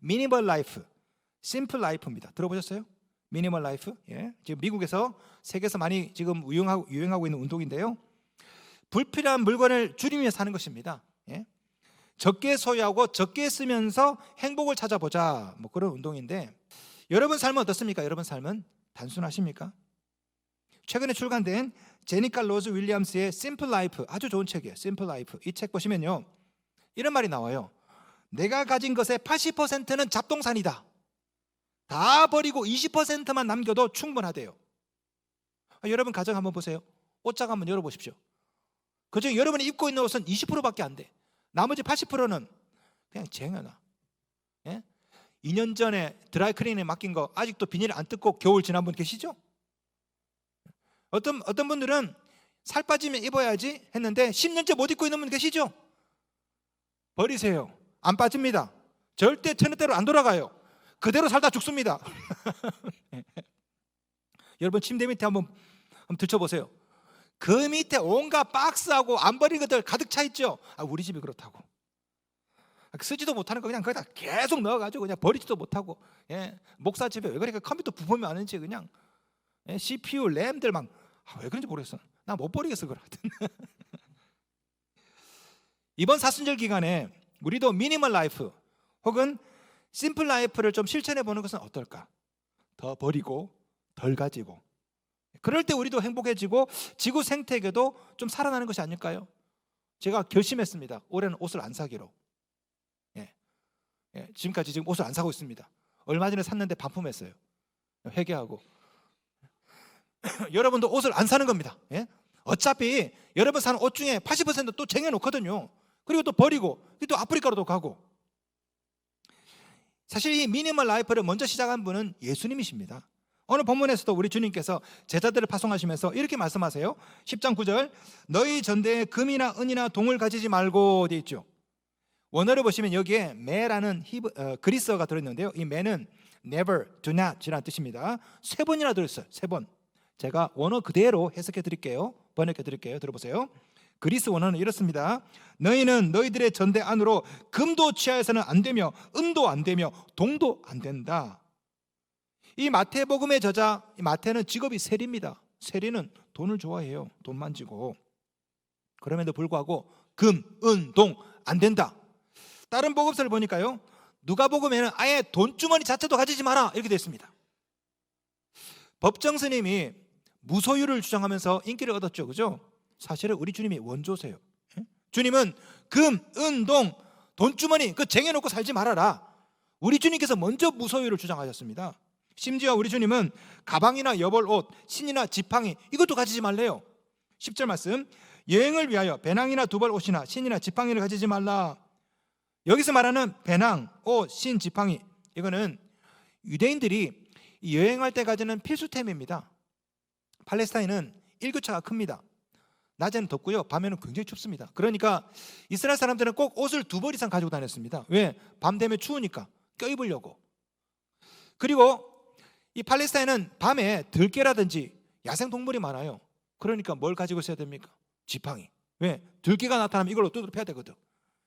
미니멀 라이프, 심플 라이프입니다. 들어보셨어요? 미니멀 라이프. 예. 지금 미국에서 세계에서 많이 지금 유행하고 있는 운동인데요. 불필요한 물건을 줄이며 사는 것입니다. 예. 적게 소유하고 적게 쓰면서 행복을 찾아보자, 뭐 그런 운동인데, 여러분 삶은 어떻습니까? 여러분 삶은 단순하십니까? 최근에 출간된 제니카 로즈 윌리엄스의 심플 라이프, 아주 좋은 책이에요. 심플 라이프. 이 책 보시면요, 이런 말이 나와요. 내가 가진 것의 80%는 잡동사니다. 다 버리고 20%만 남겨도 충분하대요. 여러분 가정 한번 보세요. 옷장 한번 열어보십시오. 그중에 여러분이 입고 있는 옷은 20%밖에 안 돼. 나머지 80%는 그냥 쟁여놔. 예? 2년 전에 드라이클리닝에 맡긴 거 아직도 비닐 안 뜯고 겨울 지난 분 계시죠? 어떤 분들은 살 빠지면 입어야지 했는데 10년째 못 입고 있는 분 계시죠? 버리세요. 안 빠집니다. 절대 천연대로 안 돌아가요. 그대로 살다 죽습니다. 여러분 침대 밑에 한번 들춰보세요. 그 밑에 온갖 박스하고 안 버린 것들 가득 차 있죠. 우리 집이 그렇다고. 쓰지도 못하는 거 그냥 거기다 계속 넣어가지고 그냥 버리지도 못하고. 예. 목사 집에 왜 그렇게 컴퓨터 부품이 많은지 그냥 CPU, 램들 막 왜 그런지 모르겠어. 나 못 버리겠어 그걸. 이번 사순절 기간에 우리도 미니멀 라이프 혹은 심플 라이프를 좀 실천해 보는 것은 어떨까? 더 버리고 덜 가지고. 그럴 때 우리도 행복해지고 지구 생태계도 좀 살아나는 것이 아닐까요? 제가 결심했습니다. 올해는 옷을 안 사기로. 지금까지 지금 옷을 안 사고 있습니다. 얼마 전에 샀는데 반품했어요. 회개하고. 여러분도 옷을 안 사는 겁니다. 어차피 여러분 사는 옷 중에 80% 또 쟁여놓거든요. 그리고 또 버리고 또 아프리카로도 가고. 사실 이 미니멀 라이프를 먼저 시작한 분은 예수님이십니다. 오늘 본문에서도 우리 주님께서 제자들을 파송하시면서 이렇게 말씀하세요. 10장 9절, 너희 전대에 금이나 은이나 동을 가지지 말고 되어 있죠. 원어를 보시면 여기에 매라는 그리스어가 들어있는데요. 이 매는 never, do not 이라는 뜻입니다. 3번이나 들어있어요. 3번. 제가 원어 그대로 해석해 드릴게요. 번역해 드릴게요. 들어보세요. 그리스 원어는 이렇습니다. 너희는 너희들의 전대 안으로 금도 취하여서는 안 되며 은도 안 되며 동도 안 된다. 이 마태복음의 저자, 마태는 직업이 세리입니다. 세리는 돈을 좋아해요. 돈 만지고. 그럼에도 불구하고 금, 은, 동 안 된다. 다른 복음서를 보니까요, 누가복음에는 아예 돈주머니 자체도 가지지 마라 이렇게 되어 있습니다. 법정 스님이 무소유를 주장하면서 인기를 얻었죠. 그죠? 사실은 우리 주님이 원조세요. 주님은 금, 은, 동, 돈주머니 그 쟁여놓고 살지 말아라. 우리 주님께서 먼저 무소유를 주장하셨습니다. 심지어 우리 주님은 가방이나 여벌옷, 신이나 지팡이 이것도 가지지 말래요. 10절 말씀, 여행을 위하여 배낭이나 두벌 옷이나 신이나 지팡이를 가지지 말라. 여기서 말하는 배낭, 옷, 신, 지팡이 이거는 유대인들이 여행할 때 가지는 필수템입니다. 팔레스타인은 일교차가 큽니다. 낮에는 덥고요, 밤에는 굉장히 춥습니다. 그러니까 이스라엘 사람들은 꼭 옷을 2벌 이상 가지고 다녔습니다. 왜? 밤 되면 추우니까 껴입으려고. 그리고 이 팔레스타인은 밤에 들개라든지 야생동물이 많아요. 그러니까 뭘 가지고 있어야 됩니까? 지팡이. 왜? 들개가 나타나면 이걸로 두드려 패야 되거든.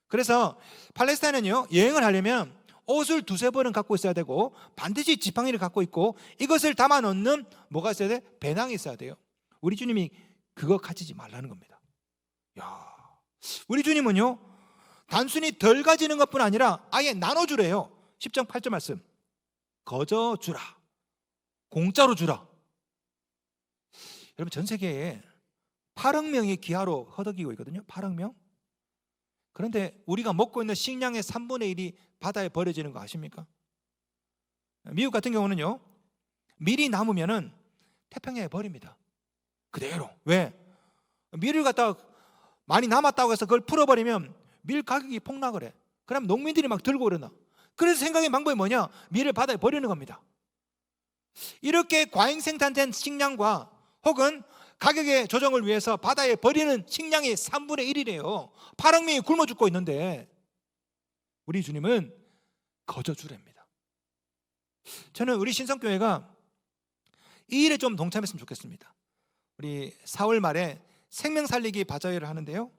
그래서 팔레스타인은요, 여행을 하려면 옷을 2-3벌은 갖고 있어야 되고 반드시 지팡이를 갖고 있고 이것을 담아 놓는 뭐가 있어야 돼? 배낭이 있어야 돼요. 우리 주님이 그거 가지지 말라는 겁니다. 야, 우리 주님은요, 단순히 덜 가지는 것뿐 아니라 아예 나눠주래요. 10장 8절 말씀, 거저 주라, 공짜로 주라. 여러분 전 세계에 8억 명이 기아로 허덕이고 있거든요. 8억 명. 그런데 우리가 먹고 있는 식량의 3분의 1이 바다에 버려지는 거 아십니까? 미국 같은 경우는요, 밀이 남으면은 태평양에 버립니다. 그대로. 왜? 밀을 갖다가 많이 남았다고 해서 그걸 풀어버리면 밀 가격이 폭락을 해. 그럼 농민들이 막 들고 그러나. 그래서 생각의 방법이 뭐냐? 밀을 바다에 버리는 겁니다. 이렇게 과잉 생산된 식량과 혹은 가격의 조정을 위해서 바다에 버리는 식량이 3분의 1이래요. 8억 명이 굶어 죽고 있는데 우리 주님은 거저 주랍니다. 저는 우리 신성교회가 이 일에 좀 동참했으면 좋겠습니다. 우리 4월 말에 생명 살리기 바자회를 하는데요,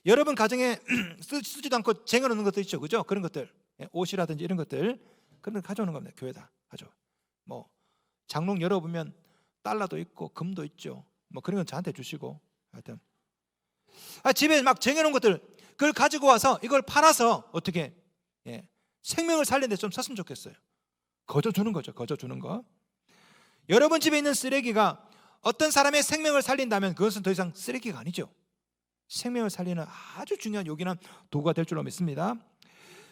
여러분 가정에 쓰지도 않고 쟁여놓는 것들 있죠, 그죠? 그런 것들, 옷이라든지 이런 것들 그런 거 가져오는 겁니다. 교회다 가져. 뭐 장롱 열어보면 달러도 있고 금도 있죠. 뭐 그런 건 저한테 주시고 하여튼 집에 막 쟁여놓은 것들 그걸 가지고 와서 이걸 팔아서 어떻게 생명을 살리는 데 좀 썼으면 좋겠어요. 거저 주는 거죠. 거저 주는 거. 여러분 집에 있는 쓰레기가 어떤 사람의 생명을 살린다면 그것은 더 이상 쓰레기가 아니죠. 생명을 살리는 아주 중요한 요긴한 도구가 될 줄로 믿습니다.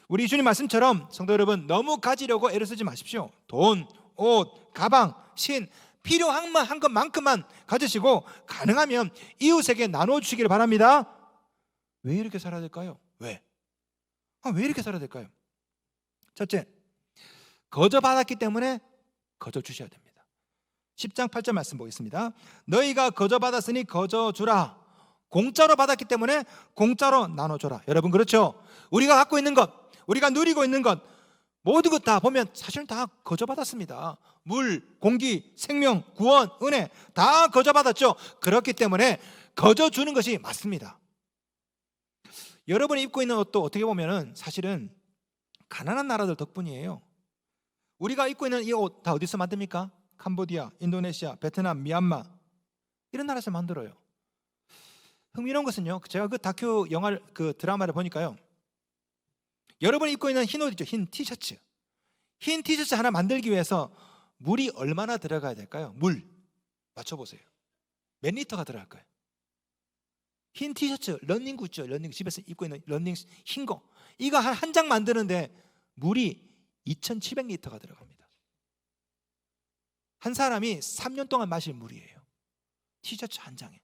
우리 주님 말씀처럼 성도 여러분 너무 가지려고 애를 쓰지 마십시오. 돈, 옷, 가방, 신 필요한 것만큼만 가지시고 가능하면 이웃에게 나눠주시기를 바랍니다. 왜 이렇게 살아야 될까요? 왜 이렇게 살아야 될까요? 첫째, 거저 받았기 때문에 거저 주셔야 됩니다. 10장 8절 말씀 보겠습니다. 너희가 거저 받았으니 거저 주라. 공짜로 받았기 때문에 공짜로 나눠줘라. 여러분 그렇죠? 우리가 갖고 있는 것, 우리가 누리고 있는 것 모든 것 다 보면 사실은 다 거저 받았습니다. 물, 공기, 생명, 구원, 은혜 다 거저 받았죠. 그렇기 때문에 거저 주는 것이 맞습니다. 여러분이 입고 있는 옷도 어떻게 보면 사실은 가난한 나라들 덕분이에요. 우리가 입고 있는 이 옷 다 어디서 만듭니까? 캄보디아, 인도네시아, 베트남, 미얀마 이런 나라에서 만들어요. 흥미로운 것은요, 제가 그 다큐 영화를 그 드라마를 보니까요, 여러분이 입고 있는 흰 옷이죠. 흰 티셔츠 하나 만들기 위해서 물이 얼마나 들어가야 될까요? 물 맞춰보세요. 몇 리터가 들어갈까요? 흰 티셔츠, 러닝구 있죠. 러닝구 집에서 입고 있는 러닝 흰 거 이거 한 장 만드는데 물이 2,700리터가 들어갑니다. 한 사람이 3년 동안 마실 물이에요. 티셔츠 한 장에.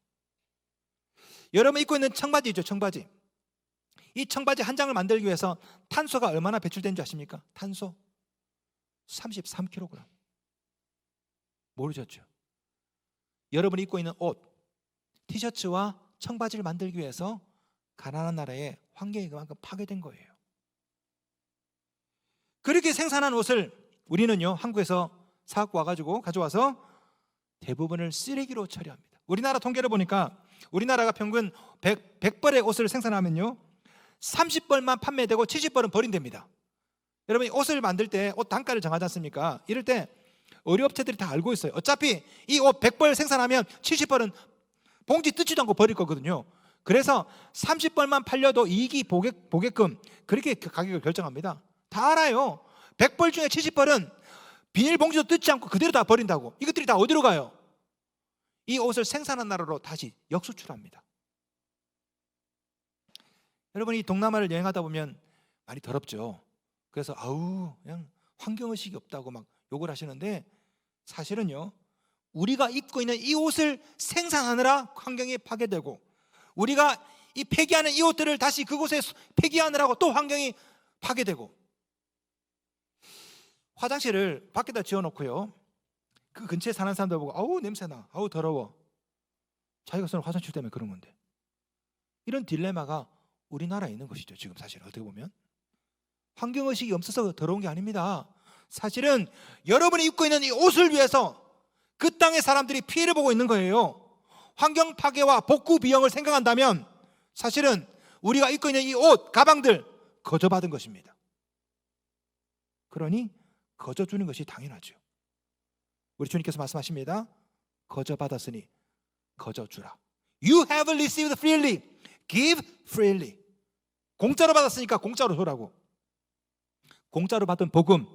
여러분 입고 있는 청바지 있죠. 청바지. 이 청바지 한 장을 만들기 위해서 탄소가 얼마나 배출되는지 아십니까? 탄소 33kg. 모르셨죠? 여러분이 입고 있는 옷, 티셔츠와 청바지를 만들기 위해서 가난한 나라의 환경이 그만큼 파괴된 거예요. 그렇게 생산한 옷을 우리는요 한국에서 사갖고 와가지고 가져와서 대부분을 쓰레기로 처리합니다. 우리나라 통계를 보니까 우리나라가 평균 100벌의 옷을 생산하면요 30벌만 판매되고 70벌은 버린답니다. 여러분이 옷을 만들 때 옷 단가를 정하지 않습니까? 이럴 때 의류업체들이 다 알고 있어요. 어차피 이 옷 100벌 생산하면 70벌은 봉지 뜯지도 않고 버릴 거거든요. 그래서 30벌만 팔려도 이익이 보게끔 그렇게 가격을 결정합니다. 다 알아요. 100벌 중에 70벌은 비닐봉지도 뜯지 않고 그대로 다 버린다고. 이것들이 다 어디로 가요? 이 옷을 생산한 나라로 다시 역수출합니다. 여러분이 동남아를 여행하다 보면 많이 더럽죠. 그래서 그냥 환경의식이 없다고 막 욕을 하시는데 사실은요 우리가 입고 있는 이 옷을 생산하느라 환경이 파괴되고 우리가 이 폐기하는 이 옷들을 다시 그곳에 폐기하느라고 또 환경이 파괴되고 화장실을 밖에다 지어놓고요 그 근처에 사는 사람들 보고 아우 냄새나 아우 더러워 자기가 쓰는 화장실 때문에 그런 건데 이런 딜레마가 우리나라에 있는 것이죠. 지금 사실 어떻게 보면 환경의식이 없어서 더러운 게 아닙니다. 사실은 여러분이 입고 있는 이 옷을 위해서 그 땅의 사람들이 피해를 보고 있는 거예요. 환경 파괴와 복구 비용을 생각한다면 사실은 우리가 입고 있는 이 옷, 가방들 거저 받은 것입니다. 그러니 거저 주는 것이 당연하죠. 우리 주님께서 말씀하십니다. 거저 받았으니 거저 주라. You have received freely, give freely. 공짜로 받았으니까 공짜로 줘라고. 공짜로 받은 복음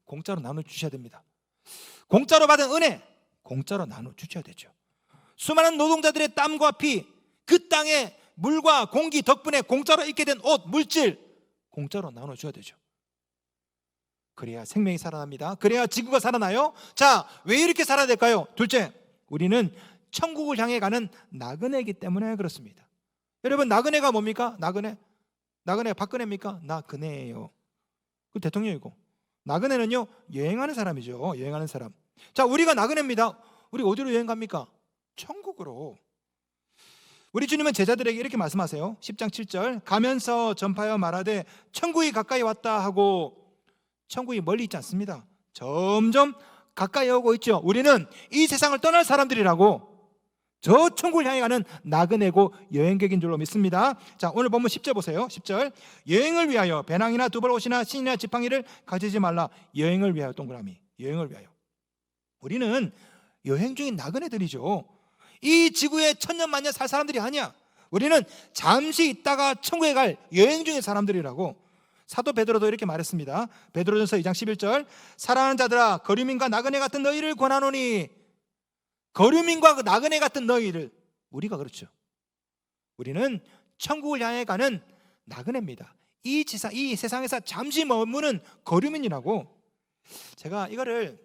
공짜로 나눠주셔야 됩니다. 공짜로 받은 은혜 공짜로 나눠주셔야 되죠. 수많은 노동자들의 땀과 피, 그 땅의 물과 공기 덕분에 공짜로 입게 된 옷, 물질 공짜로 나눠줘야 되죠. 그래야 생명이 살아납니다. 그래야 지구가 살아나요. 자, 왜 이렇게 살아야 될까요? 둘째, 우리는 천국을 향해 가는 나그네이기 때문에 그렇습니다. 여러분 나그네가 뭡니까? 나그네 박근혜입니까? 나그네예요. 그 대통령이고 나그네는요 여행하는 사람이죠. 여행하는 사람. 자, 우리가 나그네입니다. 우리 어디로 여행 갑니까? 천국으로. 우리 주님은 제자들에게 이렇게 말씀하세요. 10장 7절 가면서 전파하여 말하되 천국이 가까이 왔다 하고 천국이 멀리 있지 않습니다. 점점 가까이 오고 있죠. 우리는 이 세상을 떠날 사람들이라고. 저 천국을 향해 가는 나그네고 여행객인 줄로 믿습니다. 자, 오늘 본문 10절 보세요. 10절. 여행을 위하여 배낭이나 두벌 옷이나 신이나 지팡이를 가지지 말라. 여행을 위하여, 동그라미. 여행을 위하여. 우리는 여행 중인 나그네들이죠. 이 지구에 천년만년 살 사람들이 아니야. 우리는 잠시 있다가 천국에 갈 여행 중인 사람들이라고. 사도 베드로도 이렇게 말했습니다. 베드로전서 2장 11절. 사랑하는 자들아, 거류민과 나그네 같은 너희를 권하노니. 거류민과 나그네 같은 너희를, 우리가 그렇죠. 우리는 천국을 향해 가는 나그네입니다. 이 세상에서 잠시 머무는 거류민이라고. 제가 이거를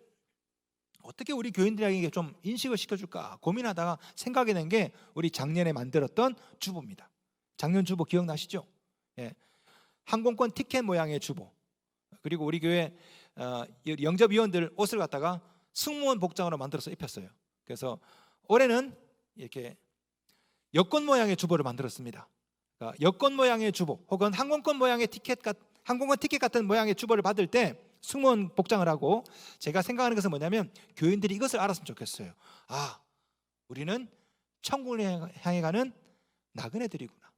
어떻게 우리 교인들에게 좀 인식을 시켜줄까 고민하다가 생각이 난 게 우리 작년에 만들었던 주보입니다. 작년 주보 기억나시죠? 예. 항공권 티켓 모양의 주보. 그리고 우리 교회 영접위원들 옷을 갖다가 승무원 복장으로 만들어서 입혔어요. 그래서 올해는 이렇게 여권 모양의 주보를 만들었습니다. 그러니까 여권 모양의 주보 혹은 항공권 티켓 같은 모양의 주보를 받을 때 승무원 복장을 하고, 제가 생각하는 것은 뭐냐면 교인들이 이것을 알았으면 좋겠어요. 아, 우리는 천국을 향해 가는 나그네들이구나.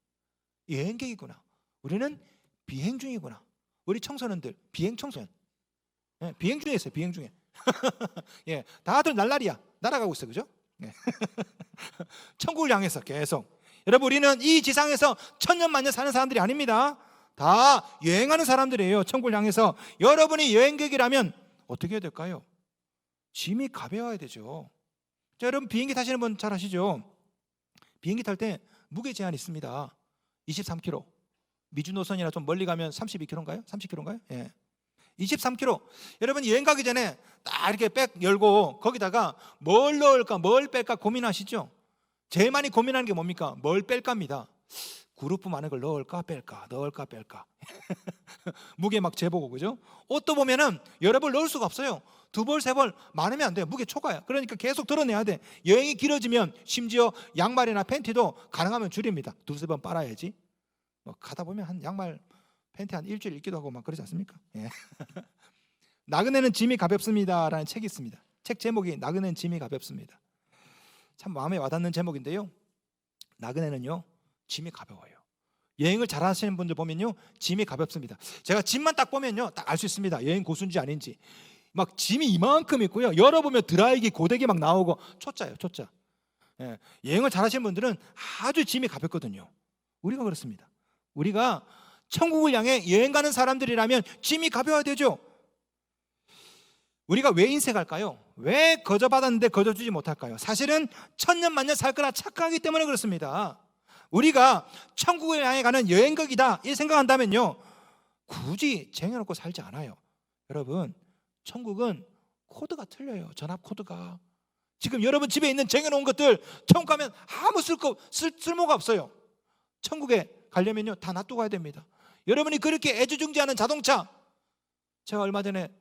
여행객이구나. 우리는 비행 중이구나. 우리 청소년들 비행 청소년. 예, 비행 중에 있어요. 비행 중에. 예, 다들 날라리야. 날아가고 있어, 그죠? 네. 천국을 향해서 계속. 여러분, 우리는 이 지상에서 천년만년 사는 사람들이 아닙니다. 다 여행하는 사람들이에요. 천국을 향해서. 여러분이 여행객이라면 어떻게 해야 될까요? 짐이 가벼워야 되죠. 자, 여러분 비행기 타시는 분 잘 아시죠? 비행기 탈 때 무게 제한이 있습니다. 23kg. 미주 노선이라 좀 멀리 가면 32kg인가요? 30kg인가요? 예. 23kg. 여러분 여행 가기 전에 딱 이렇게 백 열고 거기다가 뭘 넣을까 뭘 뺄까 고민하시죠? 제일 많이 고민하는 게 뭡니까? 뭘 뺄까입니다. 그룹 많은 걸 넣을까 뺄까 넣을까 뺄까. 무게 막 재보고, 그죠? 옷도 보면은 여러 벌 넣을 수가 없어요. 두 벌 세 벌 많으면 안 돼요. 무게 초과야. 그러니까 계속 드러내야 돼. 여행이 길어지면 심지어 양말이나 팬티도 가능하면 줄입니다. 두세 번 빨아야지. 뭐 가다 보면 한 양말 팬티 한 일주일 입기도 하고 막 그러지 않습니까? 예. 나그네는 짐이 가볍습니다라는 책이 있습니다. 책 제목이 나그네는 짐이 가볍습니다. 참 마음에 와닿는 제목인데요. 나그네는요 짐이 가벼워요. 여행을 잘 하시는 분들 보면요 짐이 가볍습니다. 제가 짐만 딱 보면요 딱 알 수 있습니다. 여행 고수인지 아닌지. 막 짐이 이만큼 있고요, 열어보면 드라이기 고데기 막 나오고 초짜예요, 초짜. 예. 여행을 잘 하시는 분들은 아주 짐이 가볍거든요. 우리가 그렇습니다. 우리가 천국을 향해 여행 가는 사람들이라면 짐이 가벼워야 되죠. 우리가 왜 인색할까요? 왜 거저 받았는데 거저 주지 못할까요? 사실은 천년만년 살 거라 착각하기 때문에 그렇습니다. 우리가 천국을 향해 가는 여행객이다 이 생각한다면요 굳이 쟁여놓고 살지 않아요. 여러분, 천국은 코드가 틀려요. 전압 코드가. 지금 여러분 집에 있는 쟁여놓은 것들 천국 가면 아무 쓸모가 없어요. 천국에 가려면요 다 놔두고 가야 됩니다. 여러분이 그렇게 애지중지하는 자동차, 제가 얼마 전에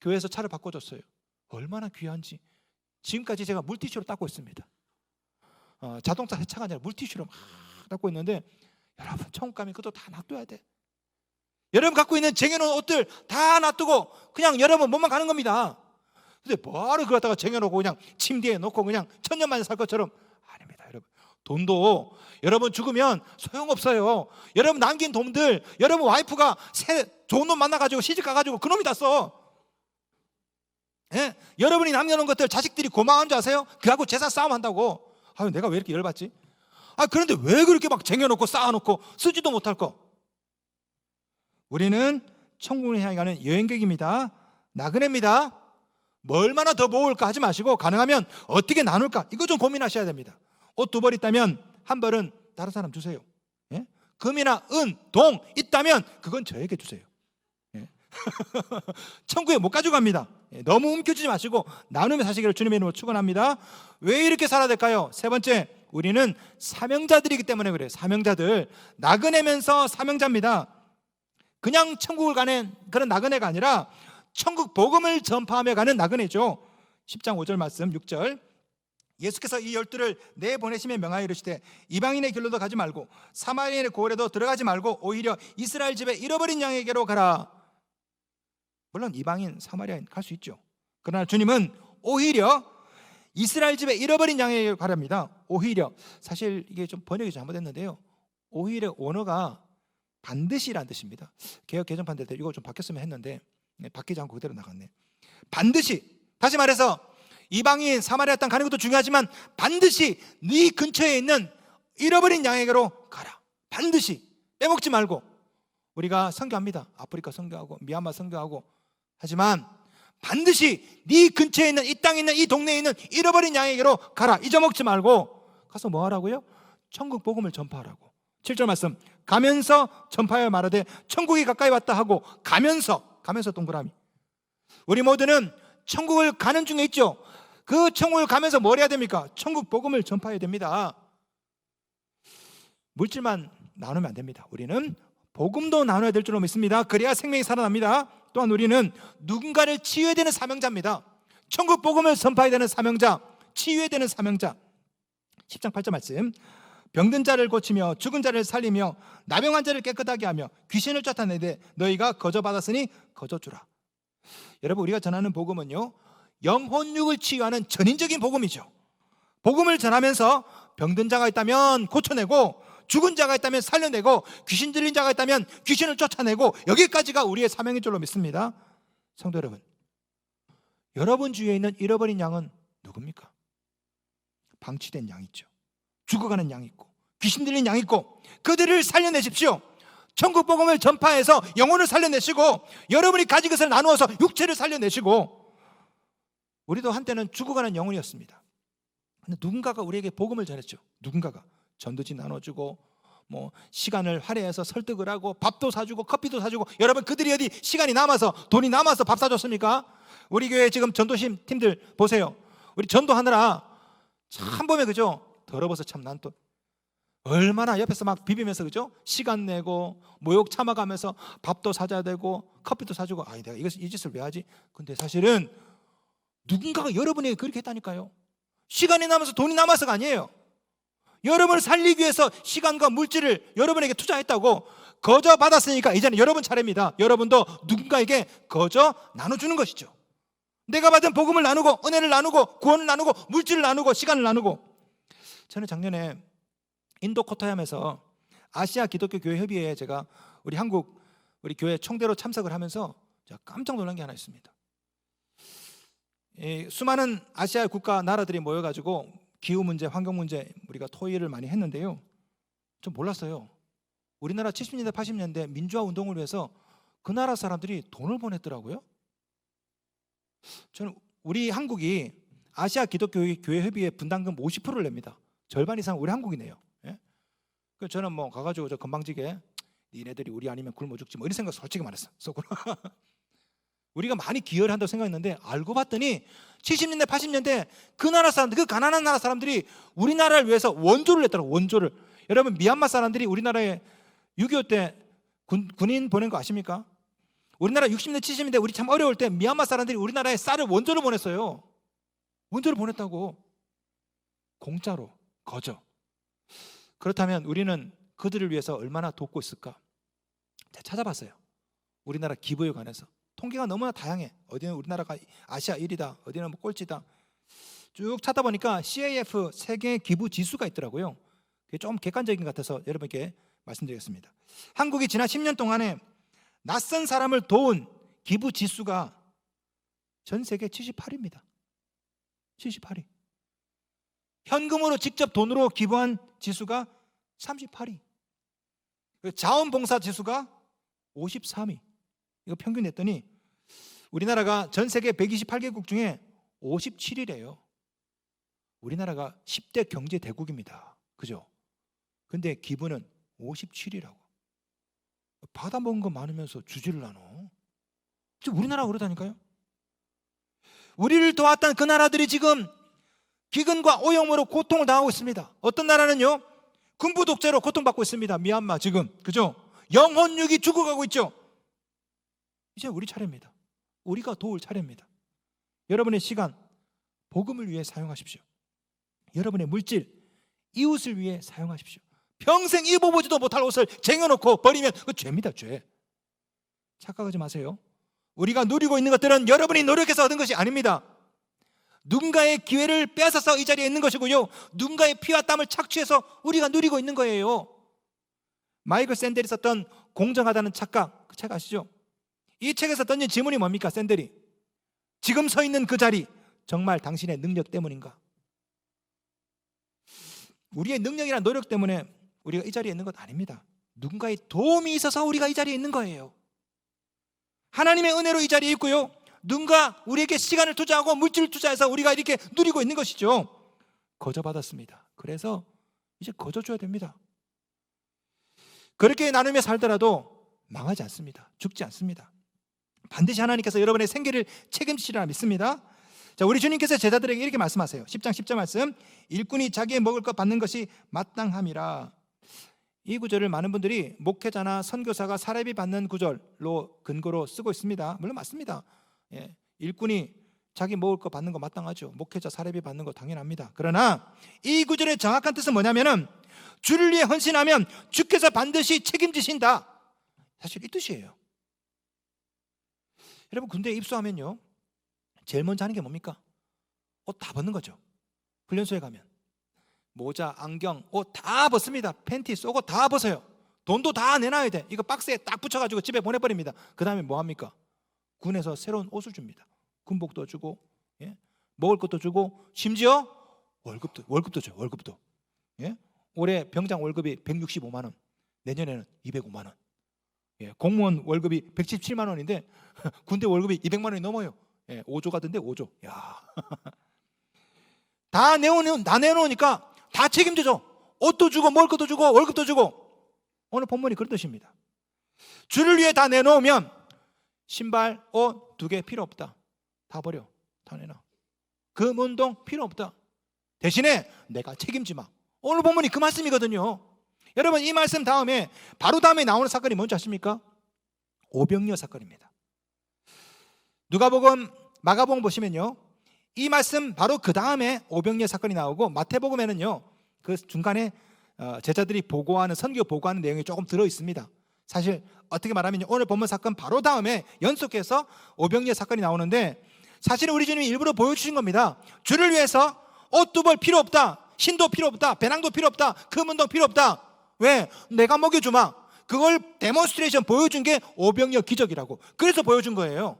교회에서 차를 바꿔줬어요. 얼마나 귀한지. 지금까지 제가 물티슈로 닦고 있습니다. 자동차 세차가 아니라 물티슈로 막 닦고 있는데, 여러분 천국 가면 그것도 다 놔둬야 돼. 여러분 갖고 있는 쟁여놓은 옷들 다 놔두고 그냥 여러분 몸만 가는 겁니다. 근데 뭐하러 그걸 갖다가 쟁여놓고 그냥 침대에 놓고 그냥 천년만년 살 것처럼. 아닙니다. 여러분, 돈도 여러분 죽으면 소용없어요. 여러분 남긴 돈들, 여러분 와이프가 좋은 놈 만나가지고 시집 가가지고 그놈이 다 써. 예? 여러분이 남겨놓은 것들 자식들이 고마운 줄 아세요? 그하고 재산 싸움한다고. 아유, 내가 왜 이렇게 열받지? 그런데 왜 그렇게 막 쟁여놓고 쌓아놓고 쓰지도 못할 거. 우리는 천국을 향해 가는 여행객입니다. 나그네입니다. 뭐 얼마나 더 모을까 하지 마시고 가능하면 어떻게 나눌까 이거 좀 고민하셔야 됩니다. 옷 두 벌 있다면 한 벌은 다른 사람 주세요. 예? 금이나 은, 동 있다면 그건 저에게 주세요. 예. 천국에 못 가져갑니다. 예. 너무 움켜쥐지 마시고 나누며 사시기를 주님의 이름으로 축원합니다. 왜 이렇게 살아야 될까요? 세 번째, 우리는 사명자들이기 때문에 그래요. 사명자들. 나그네면서 사명자입니다. 그냥 천국을 가는 그런 나그네가 아니라 천국 복음을 전파하며 가는 나그네죠. 10장 5절 말씀 6절. 예수께서 이 12를 내보내시며 명하여 이르시되 이방인의 길로도 가지 말고 사마리아인의 고을에도 들어가지 말고 오히려 이스라엘 집에 잃어버린 양에게로 가라. 물론 이방인, 사마리아인 갈 수 있죠. 그러나 주님은 오히려 이스라엘 집에 잃어버린 양에게로 가랍니다. 오히려, 사실 이게 좀 번역이 잘못됐는데요, 오히려 원어가 반드시라는 뜻입니다. 개역 개정판 될 때 이거 좀 바뀌었으면 했는데 바뀌지 않고 그대로 나갔네. 반드시, 다시 말해서 이방인 사마리아 땅 가는 것도 중요하지만 반드시 네 근처에 있는 잃어버린 양에게로 가라. 반드시 빼먹지 말고. 우리가 선교합니다. 아프리카 선교하고 미얀마 선교하고 하지만 반드시 네 근처에 있는, 이 땅에 있는, 이 동네에 있는 잃어버린 양에게로 가라. 잊어먹지 말고 가서 뭐 하라고요? 천국 복음을 전파하라고. 7절 말씀, 가면서 전파하여 말하되 천국이 가까이 왔다 하고, 가면서 동그라미. 우리 모두는 천국을 가는 중에 있죠. 그 천국을 가면서 뭘 해야 됩니까? 천국 복음을 전파해야 됩니다. 물질만 나누면 안 됩니다. 우리는 복음도 나눠야 될 줄로 믿습니다. 그래야 생명이 살아납니다. 또한 우리는 누군가를 치유해야 되는 사명자입니다. 천국 복음을 전파해야 되는 사명자, 치유해야 되는 사명자. 10장 8절 말씀, 병든 자를 고치며 죽은 자를 살리며 나병한 자를 깨끗하게 하며 귀신을 쫓아내되 너희가 거저 받았으니 거저 주라. 여러분, 우리가 전하는 복음은요, 영혼육을 치유하는 전인적인 복음이죠. 복음을 전하면서 병든 자가 있다면 고쳐내고, 죽은 자가 있다면 살려내고, 귀신 들린 자가 있다면 귀신을 쫓아내고, 여기까지가 우리의 사명인 줄로 믿습니다. 성도 여러분, 여러분 주위에 있는 잃어버린 양은 누굽니까? 방치된 양이 있죠. 죽어가는 양이 있고 귀신 들린 양이 있고, 그들을 살려내십시오. 천국 복음을 전파해서 영혼을 살려내시고, 여러분이 가진 것을 나누어서 육체를 살려내시고. 우리도 한때는 죽어가는 영혼이었습니다. 근데 누군가가 우리에게 복음을 전했죠. 누군가가 전도지 나눠주고, 뭐 시간을 할애해서 설득을 하고, 밥도 사주고 커피도 사주고. 여러분, 그들이 어디 시간이 남아서, 돈이 남아서 밥 사줬습니까? 우리 교회 지금 전도심 팀들 보세요. 우리 전도하느라 참 보면, 그죠? 더러워서 참, 난 또 얼마나 옆에서 막 비비면서, 그죠? 시간 내고 모욕 참아가면서 밥도 사줘야 되고 커피도 사주고. 아니, 내가 이 짓을 왜 하지? 근데 사실은 누군가가 여러분에게 그렇게 했다니까요. 시간이 남아서 돈이 남아서가 아니에요. 여러분을 살리기 위해서 시간과 물질을 여러분에게 투자했다고. 거저 받았으니까 이제는 여러분 차례입니다. 여러분도 누군가에게 거저 나눠주는 것이죠. 내가 받은 복음을 나누고, 은혜를 나누고, 구원을 나누고, 물질을 나누고, 시간을 나누고. 저는 작년에 인도 코타얌에서 아시아 기독교 교회 협의회에 제가 우리 한국 우리 교회 총대로 참석을 하면서 제가 깜짝 놀란 게 하나 있습니다. 수많은 아시아 국가 나라들이 모여가지고 기후 문제, 환경 문제 우리가 토의를 많이 했는데요, 좀 몰랐어요. 우리나라 70년대 80년대 민주화 운동을 위해서 그 나라 사람들이 돈을 보냈더라고요. 저는 우리 한국이 아시아 기독교 교회 협의회 분담금 50%를 냅니다. 절반 이상 우리 한국이 내요. 예? 그래서 저는 뭐 가가지고 저 건방지게 니네들이 우리 아니면 굶어 죽지 뭐 이런 생각 솔직히 말했어, 속으로. 우리가 많이 기여를 한다고 생각했는데 알고 봤더니 70년대 80년대 그 나라 사람들, 그 가난한 나라 사람들이 우리나라를 위해서 원조를 냈더라고요. 원조를. 여러분, 미얀마 사람들이 우리나라에 6.25 때 군인 보낸 거 아십니까? 우리나라 60년대 70년대 우리 참 어려울 때 미얀마 사람들이 우리나라에 쌀을 원조를 보냈어요. 원조를 보냈다고. 공짜로, 거저. 그렇다면 우리는 그들을 위해서 얼마나 돕고 있을까? 제가 찾아봤어요. 우리나라 기부에 관해서 통계가 너무나 다양해. 어디는 우리나라가 아시아 1위다, 어디는 뭐 꼴찌다. 쭉 찾아보니까 CAF 세계 기부 지수가 있더라고요. 그게 좀 객관적인 것 같아서 여러분께 말씀드리겠습니다. 한국이 지난 10년 동안에 낯선 사람을 도운 기부 지수가 전 세계 78위입니다. 78위. 현금으로 직접 돈으로 기부한 지수가 38위. 자원봉사 지수가 53위. 이거 평균 냈더니 우리나라가 전 세계 128개국 중에 57위래요. 우리나라가 10대 경제 대국입니다. 그죠? 근데 기부는 57위라고. 받아먹은 거 많으면서 주지를 않아. 우리나라가 그러다니까요. 우리를 도왔던 그 나라들이 지금 기근과 오염으로 고통을 당하고 있습니다. 어떤 나라는요, 군부 독재로 고통받고 있습니다. 미얀마 지금, 그죠? 영혼육이 죽어가고 있죠. 이제 우리 차례입니다. 우리가 도울 차례입니다. 여러분의 시간 복음을 위해 사용하십시오. 여러분의 물질 이웃을 위해 사용하십시오. 평생 입어보지도 못할 옷을 쟁여놓고 버리면 그 죄입니다. 죄. 착각하지 마세요. 우리가 누리고 있는 것들은 여러분이 노력해서 얻은 것이 아닙니다. 누군가의 기회를 빼앗아서 이 자리에 있는 것이고요, 누군가의 피와 땀을 착취해서 우리가 누리고 있는 거예요. 마이클 샌델이 썼던 공정하다는 착각, 그 책 아시죠? 이 책에서 던진 질문이 뭡니까? 샌델이 지금 서 있는 그 자리 정말 당신의 능력 때문인가? 우리의 능력이나 노력 때문에 우리가 이 자리에 있는 것 아닙니다. 누군가의 도움이 있어서 우리가 이 자리에 있는 거예요. 하나님의 은혜로 이 자리에 있고요, 누군가 우리에게 시간을 투자하고 물질을 투자해서 우리가 이렇게 누리고 있는 것이죠. 거저 받았습니다. 그래서 이제 거저 줘야 됩니다. 그렇게 나누며 살더라도 망하지 않습니다. 죽지 않습니다. 반드시 하나님께서 여러분의 생계를 책임지시리라 믿습니다. 자, 우리 주님께서 제자들에게 이렇게 말씀하세요. 10장 10절 말씀, 일꾼이 자기의 먹을 것 받는 것이 마땅함이라. 이 구절을 많은 분들이 목회자나 선교사가 사례비 받는 구절로 근거로 쓰고 있습니다. 물론 맞습니다. 예, 일꾼이 자기 먹을 거 받는 거 마땅하죠. 목회자 사례비 받는 거 당연합니다. 그러나 이 구절의 정확한 뜻은 뭐냐면은 주를 위해 헌신하면 주께서 반드시 책임지신다. 사실 이 뜻이에요. 여러분, 군대에 입소하면요, 제일 먼저 하는 게 뭡니까? 옷 다 벗는 거죠. 훈련소에 가면 모자, 안경, 옷 다 벗습니다. 팬티, 속옷 다 벗어요. 돈도 다 내놔야 돼. 이거 박스에 딱 붙여가지고 집에 보내버립니다. 그 다음에 뭐 합니까? 군에서 새로운 옷을 줍니다. 군복도 주고, 예? 먹을 것도 주고, 심지어 월급도 줘요. 월급도. 예? 올해 병장 월급이 165만 원, 내년에는 205만 원. 예, 공무원 월급이 117만 원인데 군대 월급이 200만 원이 넘어요. 예, 5조 가던데 5조. 야, 다 내놓으니까 다 책임져줘. 옷도 주고 먹을 것도 주고 월급도 주고. 오늘 본문이 그런 뜻입니다. 주를 위해 다 내놓으면 신발, 옷 2개 필요 없다. 다 버려. 다 내놔. 금, 운동 필요 없다. 대신에 내가 책임지마. 오늘 본문이 그 말씀이거든요. 여러분, 이 말씀 다음에 바로 다음에 나오는 사건이 뭔지 아십니까? 오병이어 사건입니다. 누가복음, 마가복음 보시면요, 이 말씀 바로 그 다음에 오병이어 사건이 나오고, 마태복음에는요 그 중간에 제자들이 보고하는, 선교 보고하는 내용이 조금 들어 있습니다. 사실 어떻게 말하면 오늘 본문 사건 바로 다음에 연속해서 오병이어 사건이 나오는데, 사실은 우리 주님이 일부러 보여주신 겁니다. 주를 위해서 옷 2벌 필요 없다, 신도 필요 없다, 배낭도 필요 없다, 금운동 필요 없다. 왜? 내가 먹여주마. 그걸 데몬스트레이션 보여준 게 오병이어 기적이라고. 그래서 보여준 거예요.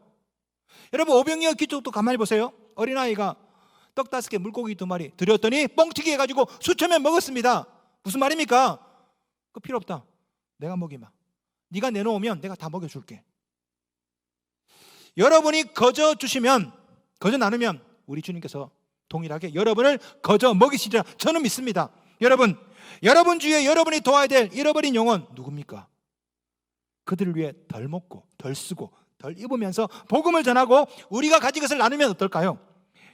여러분, 오병이어 기적도 가만히 보세요. 어린아이가 떡 5개, 물고기 2마리 드렸더니 뻥튀기 해가지고 수천 명 먹었습니다. 무슨 말입니까? 그거 필요 없다, 내가 먹이마. 네가 내놓으면 내가 다 먹여줄게. 여러분이 거저 주시면, 거저 나누면 우리 주님께서 동일하게 여러분을 거저 먹이시리라 저는 믿습니다. 여러분 주위에 여러분이 도와야 될 잃어버린 영혼 누굽니까? 그들을 위해 덜 먹고 덜 쓰고 덜 입으면서 복음을 전하고 우리가 가진 것을 나누면 어떨까요?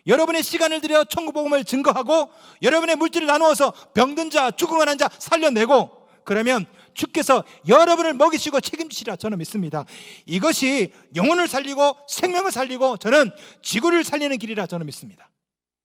여러분의 시간을 들여 천국 복음을 증거하고 여러분의 물질을 나누어서 병든 자, 죽어가는 자 살려내고, 그러면 주께서 여러분을 먹이시고 책임지시라 저는 믿습니다. 이것이 영혼을 살리고 생명을 살리고 저는 지구를 살리는 길이라 저는 믿습니다.